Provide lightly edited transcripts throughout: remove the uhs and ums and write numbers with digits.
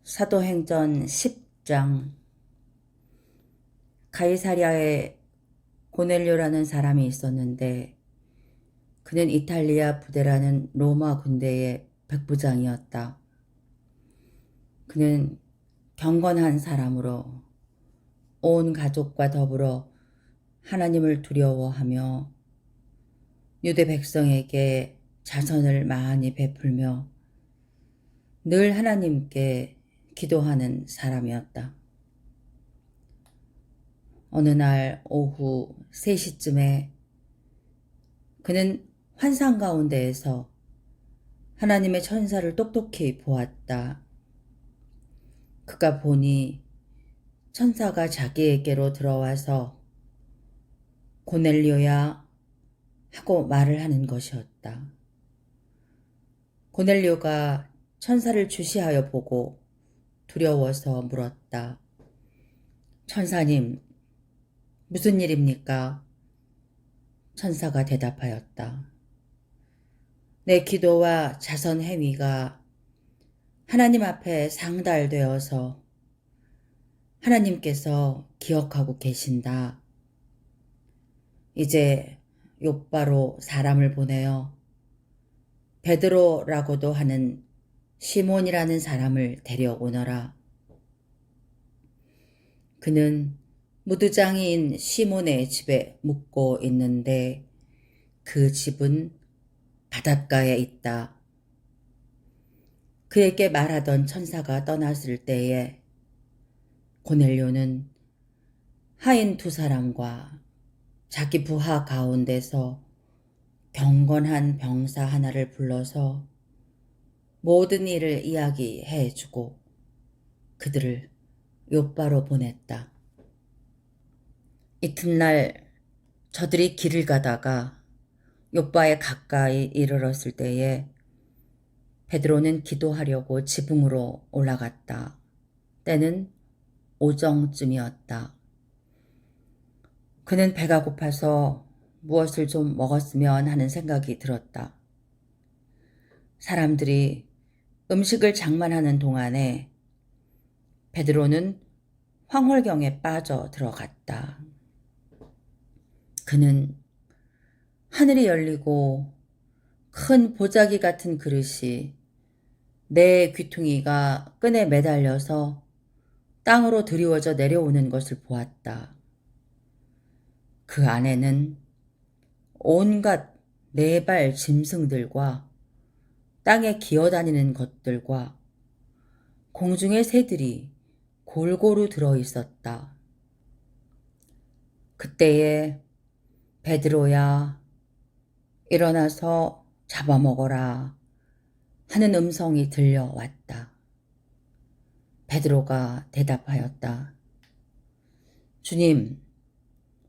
사도행전 10장. 가이사랴에 고넬료라는 사람이 있었는데 그는 이탈리아 부대라는 로마 군대의 백부장이었다. 그는 경건한 사람으로 온 가족과 더불어 하나님을 두려워하며 유대 백성에게 자선을 많이 베풀며 늘 하나님께 기도하는 사람이었다. 어느 날 오후 3시쯤에 그는 환상 가운데에서 하나님의 천사를 똑똑히 보았다. 그가 보니 천사가 자기에게로 들어와서 고넬료야 하고 말을 하는 것이었다. 고넬료가 천사를 주시하여 보고 두려워서 물었다. 천사님, 무슨 일입니까? 천사가 대답하였다. 내 기도와 자선 행위가 하나님 앞에 상달되어서 하나님께서 기억하고 계신다. 이제 욥바로 사람을 보내어 베드로라고도 하는 시몬이라는 사람을 데려오너라. 그는 무두장이인 시몬의 집에 묵고 있는데 그 집은 바닷가에 있다. 그에게 말하던 천사가 떠났을 때에 고넬료는 하인 2사람과 자기 부하 가운데서 경건한 병사 하나를 불러서 모든 일을 이야기해 주고 그들을 욥바로 보냈다. 이튿날 저들이 길을 가다가 욥바에 가까이 이르렀을 때에 베드로는 기도하려고 지붕으로 올라갔다. 때는 오정쯤이었다. 그는 배가 고파서 무엇을 좀 먹었으면 하는 생각이 들었다. 사람들이 음식을 장만하는 동안에 베드로는 황홀경에 빠져 들어갔다. 그는 하늘이 열리고 큰 보자기 같은 그릇이 내 귀퉁이가 끈에 매달려서 땅으로 드리워져 내려오는 것을 보았다. 그 안에는 온갖 4발 짐승들과 땅에 기어다니는 것들과 공중의 새들이 골고루 들어있었다. 그때에 베드로야, 일어나서 잡아먹어라 하는 음성이 들려왔다. 베드로가 대답하였다. 주님,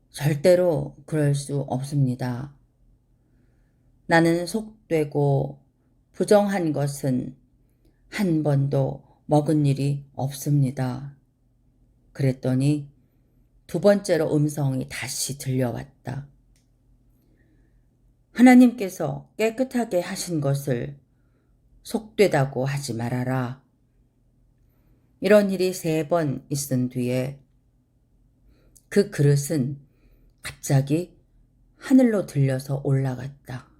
절대로 그럴 수 없습니다. 나는 속되고 부정한 것은 한 번도 먹은 일이 없습니다. 그랬더니 2번째로 음성이 다시 들려왔다. 하나님께서 깨끗하게 하신 것을 속되다고 하지 말아라. 이런 일이 3번 있은 뒤에 그 그릇은 갑자기 하늘로 들려서 올라갔다.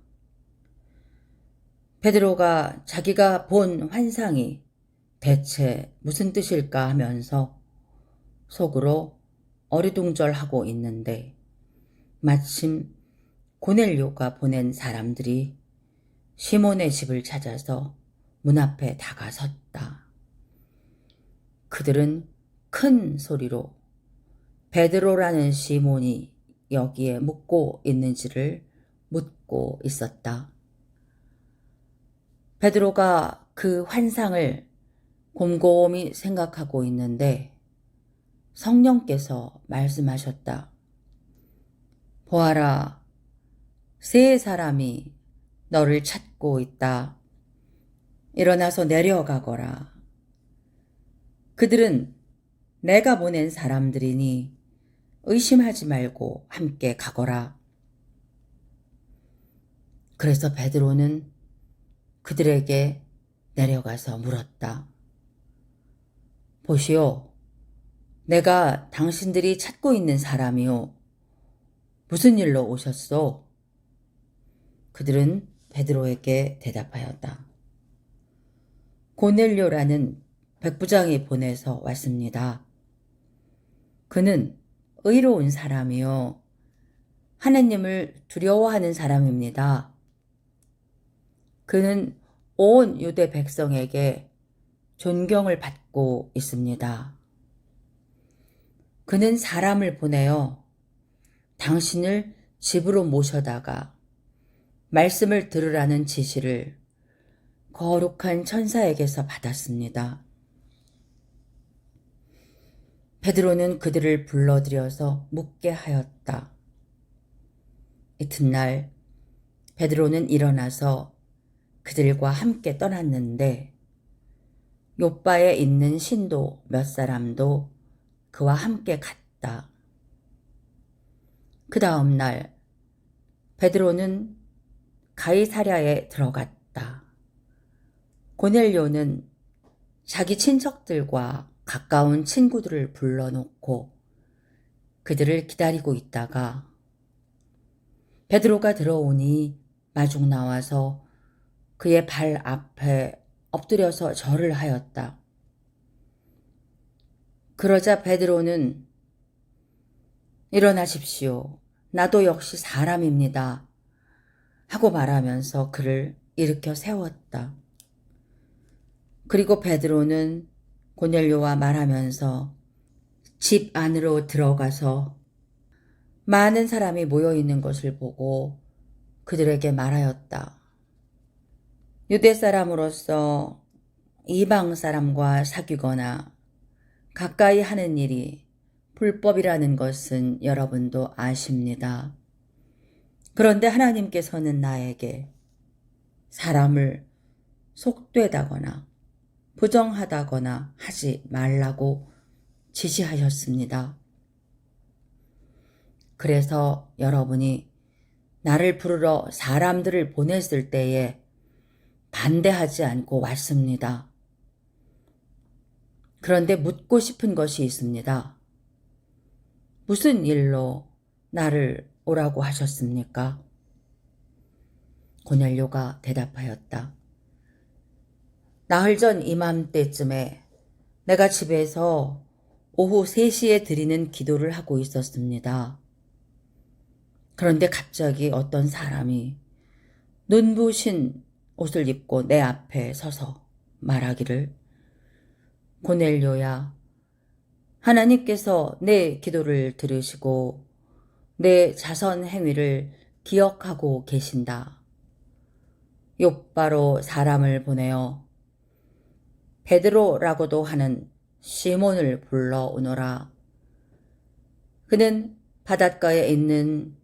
베드로가 자기가 본 환상이 대체 무슨 뜻일까 하면서 속으로 어리둥절하고 있는데 마침 고넬료가 보낸 사람들이 시몬의 집을 찾아서 문 앞에 다가섰다. 그들은 큰 소리로 베드로라는 시몬이 여기에 묵고 있는지를 묻고 있었다. 베드로가 그 환상을 곰곰이 생각하고 있는데 성령께서 말씀하셨다. 보아라, 3사람이 너를 찾고 있다. 일어나서 내려가거라. 그들은 내가 보낸 사람들이니 의심하지 말고 함께 가거라. 그래서 베드로는 그들에게 내려가서 물었다. 보시오, 내가 당신들이 찾고 있는 사람이오. 무슨 일로 오셨소? 그들은 베드로에게 대답하였다. 고넬료라는 백부장이 보내서 왔습니다. 그는 의로운 사람이요, 하나님을 두려워하는 사람입니다. 그는 온 유대 백성에게 존경을 받고 있습니다. 그는 사람을 보내어 당신을 집으로 모셔다가 말씀을 들으라는 지시를 거룩한 천사에게서 받았습니다. 베드로는 그들을 불러들여서 묻게 하였다. 이튿날 베드로는 일어나서 그들과 함께 떠났는데 욥바에 있는 신도 몇 사람도 그와 함께 갔다. 그 다음 날 베드로는 가이사랴에 들어갔다. 고넬료는 자기 친척들과 가까운 친구들을 불러놓고 그들을 기다리고 있다가 베드로가 들어오니 마중 나와서 그의 발 앞에 엎드려서 절을 하였다. 그러자 베드로는 일어나십시오. 나도 역시 사람입니다. 하고 말하면서 그를 일으켜 세웠다. 그리고 베드로는 고넬료와 말하면서 집 안으로 들어가서 많은 사람이 모여 있는 것을 보고 그들에게 말하였다. 유대 사람으로서 이방 사람과 사귀거나 가까이 하는 일이 불법이라는 것은 여러분도 아십니다. 그런데 하나님께서는 나에게 사람을 속되다거나 부정하다거나 하지 말라고 지시하셨습니다. 그래서 여러분이 나를 부르러 사람들을 보냈을 때에 반대하지 않고 왔습니다. 그런데 묻고 싶은 것이 있습니다. 무슨 일로 나를 오라고 하셨습니까? 고넬료가 대답하였다. 나흘 전 이맘때쯤에 내가 집에서 오후 3시에 드리는 기도를 하고 있었습니다. 그런데 갑자기 어떤 사람이 눈부신 옷을 입고 내 앞에 서서 말하기를, 고넬료야, 하나님께서 내 기도를 들으시고 내 자선 행위를 기억하고 계신다. 욥바로 사람을 보내어 베드로라고도 하는 시몬을 불러오너라. 그는 바닷가에 있는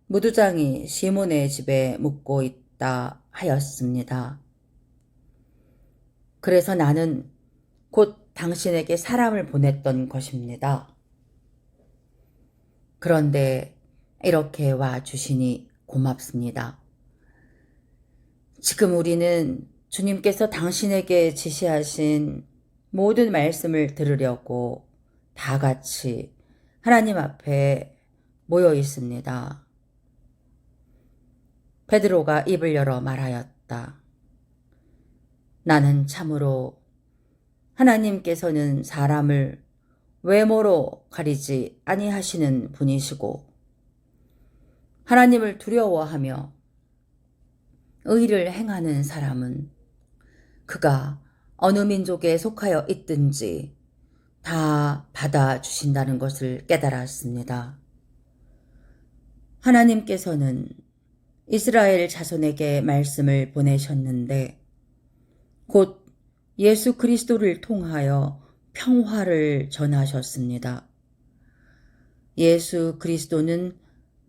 무두장이 시몬의 집에 묵고 있다 하였습니다. 그래서 나는 곧 당신에게 사람을 보냈던 것입니다. 그런데 이렇게 와 주시니 고맙습니다. 지금 우리는 주님께서 당신에게 지시하신 모든 말씀을 들으려고 다 같이 하나님 앞에 모여 있습니다. 베드로가 입을 열어 말하였다. 나는 참으로 하나님께서는 사람을 외모로 가리지 아니하시는 분이시고 하나님을 두려워하며 의를 행하는 사람은 그가 어느 민족에 속하여 있든지 다 받아주신다는 것을 깨달았습니다. 하나님께서는 이스라엘 자손에게 말씀을 보내셨는데 곧 예수 그리스도를 통하여 평화를 전하셨습니다. 예수 그리스도는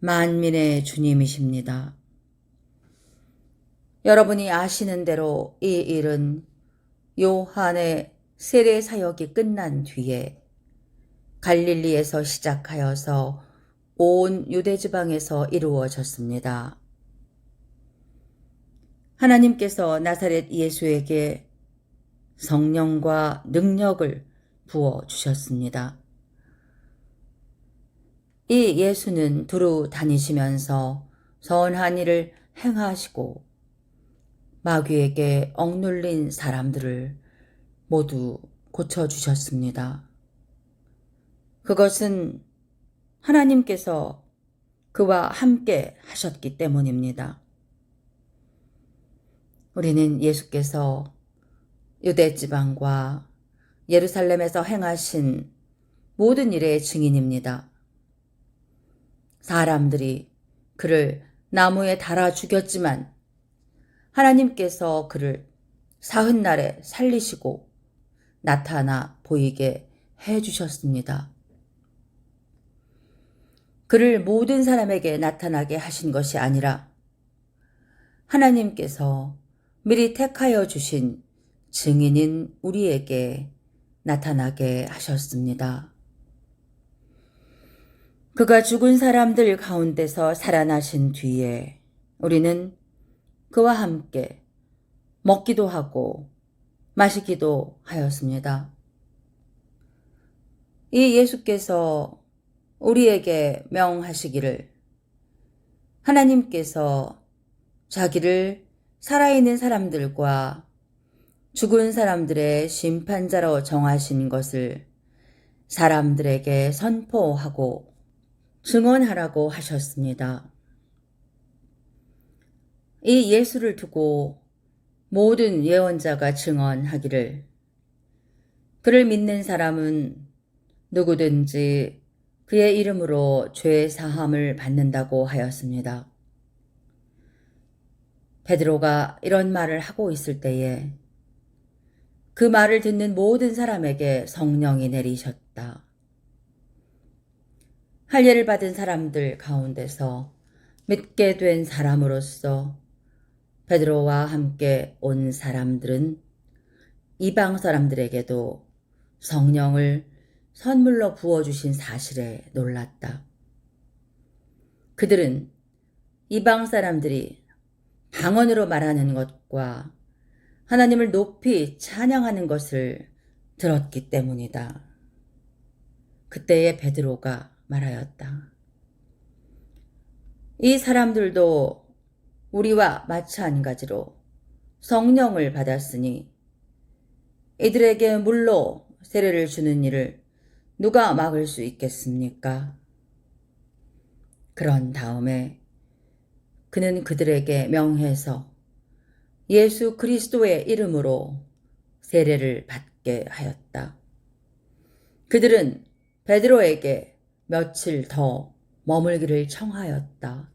만민의 주님이십니다. 여러분이 아시는 대로 이 일은 요한의 세례 사역이 끝난 뒤에 갈릴리에서 시작하여서 온 유대 지방에서 이루어졌습니다. 하나님께서 나사렛 예수에게 성령과 능력을 부어 주셨습니다. 이 예수는 두루 다니시면서 선한 일을 행하시고 마귀에게 억눌린 사람들을 모두 고쳐주셨습니다. 그것은 하나님께서 그와 함께 하셨기 때문입니다. 우리는 예수께서 유대 지방과 예루살렘에서 행하신 모든 일의 증인입니다. 사람들이 그를 나무에 달아 죽였지만 하나님께서 그를 사흔날에 살리시고 나타나 보이게 해주셨습니다. 그를 모든 사람에게 나타나게 하신 것이 아니라 하나님께서 미리 택하여 주신 증인인 우리에게 나타나게 하셨습니다. 그가 죽은 사람들 가운데서 살아나신 뒤에 우리는 그와 함께 먹기도 하고 마시기도 하였습니다. 이 예수께서 우리에게 명하시기를 하나님께서 자기를 살아있는 사람들과 죽은 사람들의 심판자로 정하신 것을 사람들에게 선포하고 증언하라고 하셨습니다. 이 예수를 두고 모든 예언자가 증언하기를 그를 믿는 사람은 누구든지 그의 이름으로 죄 사함을 받는다고 하였습니다. 베드로가 이런 말을 하고 있을 때에 그 말을 듣는 모든 사람에게 성령이 내리셨다. 할례를 받은 사람들 가운데서 믿게 된 사람으로서 베드로와 함께 온 사람들은 이방 사람들에게도 성령을 선물로 부어주신 사실에 놀랐다. 그들은 이방 사람들이 방언으로 말하는 것과 하나님을 높이 찬양하는 것을 들었기 때문이다. 그때의 베드로가 말하였다. 이 사람들도 우리와 마찬가지로 성령을 받았으니 이들에게 물로 세례를 주는 일을 누가 막을 수 있겠습니까? 그런 다음에 그는 그들에게 명해서 예수 그리스도의 이름으로 세례를 받게 하였다. 그들은 베드로에게 며칠 더 머물기를 청하였다.